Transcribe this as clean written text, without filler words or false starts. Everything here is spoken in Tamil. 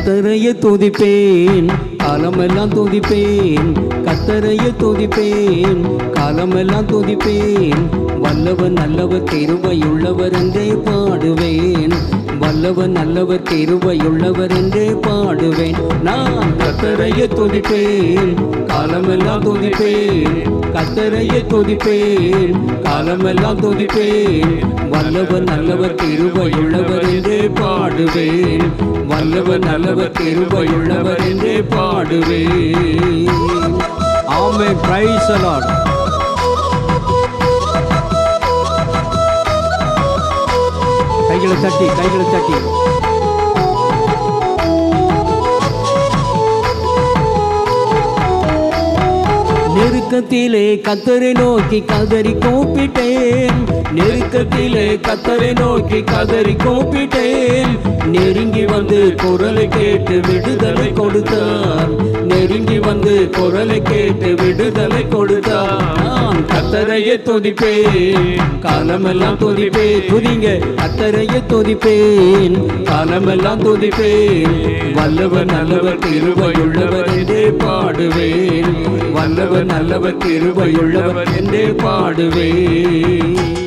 கர்த்தரையே துதிப்பேன் காலமெல்லாம் துதிப்பேன், கர்த்தரையே துதிப்பேன் காலமெல்லாம் துதிப்பேன். வல்லவர் நல்லவர் கிருபையுள்ளவர் என்றே பாடுவேன், வல்லவர் நல்லவர் கிருபையுள்ளவர் என்றே பாடுவேன். நான் கர்த்தரையே துதிப்பேன் காலமெல்லாம் துதிப்பேன், கர்த்தரையே துதிப்பேன் காலமெல்லாம் துதிப்பேன். வல்லவர் நல்லவர் கிருபையுள்ளவர் என்றே பாடுவேன், வல்லவர் நல்லவர் கிருபையுள்ளவர் என்றே பாடுவேன். ஆமென். Praise the Lord. கைகளை தட்டி கைகளை தட்டி. நெருக்கத்திலே கர்த்தரை நோக்கி கதறி கூப்பிட்டேன், நெருக்கத்திலே கர்த்தரை நோக்கி கதறி கூப்பிட்டேன். நெருங்கி வந்து குரலை கேட்டு விடுதலை கொடுத்தார், நெருங்கி வந்து குரலை கேட்டு விடுதலை கொடுத்தார். நான் கர்த்தரையே துதிப்பேன் காலமெல்லாம் துதிப்பேன். துதிங்க. கர்த்தரையே துதிப்பேன் காலமெல்லாம் துதிப்பேன். வல்லவர் நல்லவர் கிருபையுள்ளவர் என்றே பாடுவேன், வல்லவர் நல்லவர் கிருபையுள்ளவர் என்றே பாடுவேன்.